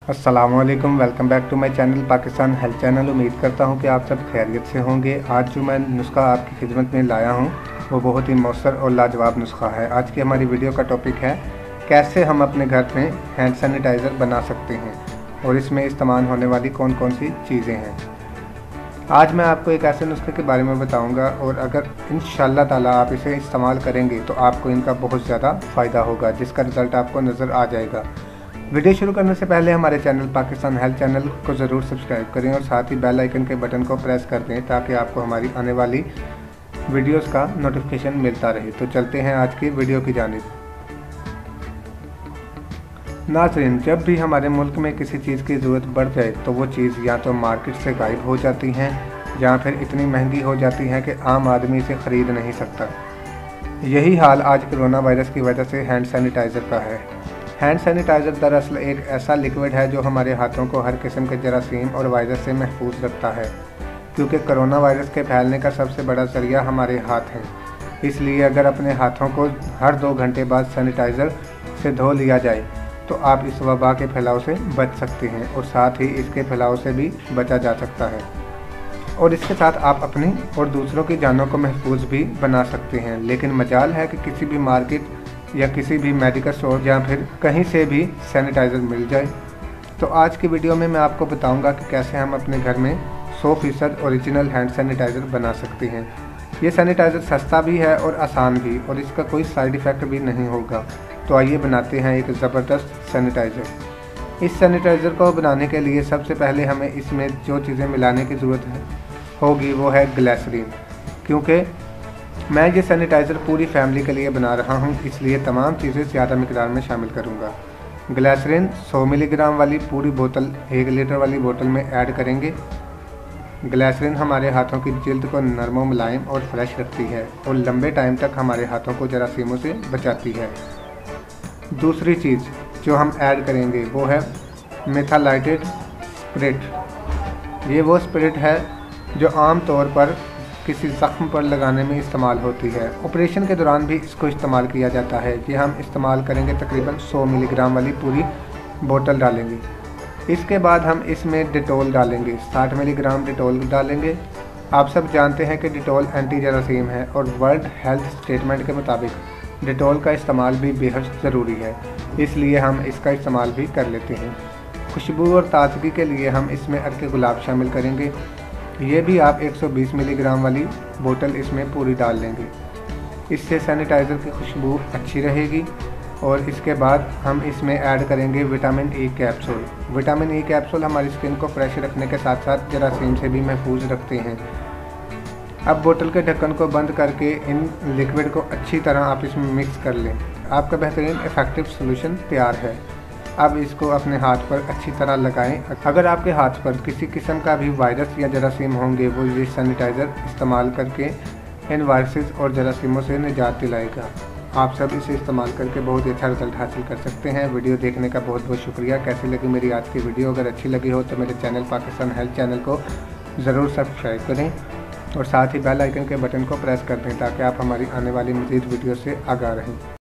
अस्सलामुअलैकुम, welcome back to my channel Pakistan health channel. उम्मीद करता हूं कि आप सब खैरियत से होंगे। आज जो मैं नुस्खा आपकी खिदमत में लाया हूं वो बहुत ही मौसर और लाजवाब नुस्खा है। आज की हमारी वीडियो का टॉपिक है कैसे हम अपने घर में हैंड सैनिटाइज़र बना सकते हैं और इसमें इस्तेमाल होने वाली कौन कौन सी चीज़ें हैं। आज मैं आपको एक ऐसे नुस्खे के बारे में बताऊंगा और अगर इंशाअल्लाह ताला आप इसे इस्तेमाल करेंगे तो आपको इनका बहुत ज़्यादा फ़ायदा होगा, जिसका रिज़ल्ट आपको नज़र आ जाएगा। वीडियो शुरू करने से पहले हमारे चैनल पाकिस्तान हेल्थ चैनल को ज़रूर सब्सक्राइब करें और साथ ही बेल आइकन के बटन को प्रेस कर दें ताकि आपको हमारी आने वाली वीडियोस का नोटिफिकेशन मिलता रहे। तो चलते हैं आज की वीडियो की जानिब। नाज़रीन, जब भी हमारे मुल्क में किसी चीज़ की ज़रूरत बढ़ जाए तो वो चीज़ या तो मार्केट से गायब हो जाती हैं या फिर इतनी महंगी हो जाती हैं कि आम आदमी इसे ख़रीद नहीं सकता। यही हाल आज कोरोना वायरस की वजह से हैंड सैनिटाइज़र का है। हैंड सैनिटाइज़र दरअसल एक ऐसा लिक्विड है जो हमारे हाथों को हर किस्म के जरासीम और वायरस से महफूज रखता है, क्योंकि कोरोना वायरस के फैलने का सबसे बड़ा ज़रिया हमारे हाथ हैं। इसलिए अगर अपने हाथों को हर 2 घंटे बाद सैनिटाइज़र से धो लिया जाए तो आप इस वबा के फैलाव से बच सकते हैं और साथ ही इसके फैलाव से भी बचा जा सकता है और इसके साथ आप अपनी और दूसरों की जानों को महफूज भी बना सकते हैं। लेकिन मजाल है कि किसी भी मार्केट या किसी भी मेडिकल स्टोर या फिर कहीं से भी सैनिटाइज़र मिल जाए। तो आज की वीडियो में मैं आपको बताऊंगा कि कैसे हम अपने घर में 100% ओरिजिनल हैंड सैनिटाइज़र बना सकते हैं। ये सैनिटाइज़र सस्ता भी है और आसान भी, और इसका कोई साइड इफ़ेक्ट भी नहीं होगा। तो आइए बनाते हैं एक ज़बरदस्त सैनिटाइज़र। इस सैनिटाइज़र को बनाने के लिए सबसे पहले हमें इसमें जो चीज़ें मिलाने की ज़रूरत होगी वो है ग्लिसरीन, क्योंकि मैं ये सैनिटाइज़र पूरी फैमिली के लिए बना रहा हूँ, इसलिए तमाम चीज़ें ज़्यादा मिकदार में शामिल करूँगा। ग्लिसरीन 100 मिलीग्राम वाली पूरी बोतल 1 लीटर वाली बोतल में ऐड करेंगे। ग्लिसरीन हमारे हाथों की जिल्द को नरम मुलायम और फ्रेश रखती है और लंबे टाइम तक हमारे हाथों को जरासीमों से बचाती है। दूसरी चीज़ जो हम ऐड करेंगे वो है मेथालाइटेड स्पिरिट। ये वो स्पिरिट है जो आम तौर पर किसी ज़ख्म पर लगाने में इस्तेमाल होती है। ऑपरेशन के दौरान भी इसको इस्तेमाल किया जाता है। कि हम इस्तेमाल करेंगे तकरीबन 100 मिलीग्राम वाली पूरी बोतल डालेंगे। इसके बाद हम इसमें डिटोल डालेंगे, 60 मिलीग्राम डिटोल डालेंगे। आप सब जानते हैं कि डिटोल एंटी जरासीम है और वर्ल्ड हेल्थ स्टेटमेंट के मुताबिक डिटोल का इस्तेमाल भी बेहद ज़रूरी है, इसलिए हम इसका इस्तेमाल भी कर लेते हैं। खुशबू और ताजगी के लिए हम इसमें अर्के गुलाब शामिल करेंगे। ये भी आप 120 मिलीग्राम वाली बोतल इसमें पूरी डाल लेंगे। इससे सैनिटाइज़र की खुशबू अच्छी रहेगी। और इसके बाद हम इसमें ऐड करेंगे vitamin E capsule. Vitamin E capsule हमारी स्किन को फ्रेश रखने के साथ साथ जरासीम से भी महफूज रखते हैं। अब बोतल के ढक्कन को बंद करके इन लिक्विड को अच्छी तरह आप इसमें मिक्स कर लें। आपका बेहतरीन इफ़ेक्टिव सोल्यूशन तैयार है। अब इसको अपने हाथ पर अच्छी तरह लगाएं। अगर आपके हाथ पर किसी किस्म का भी वायरस या जरासीम होंगे वो ये सैनिटाइज़र इस्तेमाल करके इन वायरसेस और जरासीमों से निजात दिलाएगा। आप सब इसे इस्तेमाल करके बहुत ही अच्छा रिजल्ट हासिल कर सकते हैं। वीडियो देखने का बहुत बहुत शुक्रिया। कैसी लगी मेरी आज की वीडियो? अगर अच्छी लगी हो तो मेरे चैनल पाकिस्तान हेल्थ चैनल को ज़रूर सब्सक्राइब करें और साथ ही बेल आइकन के बटन को प्रेस कर दें ताकि आप हमारी आने वाली मज़ीद वीडियो से आगाह रहें।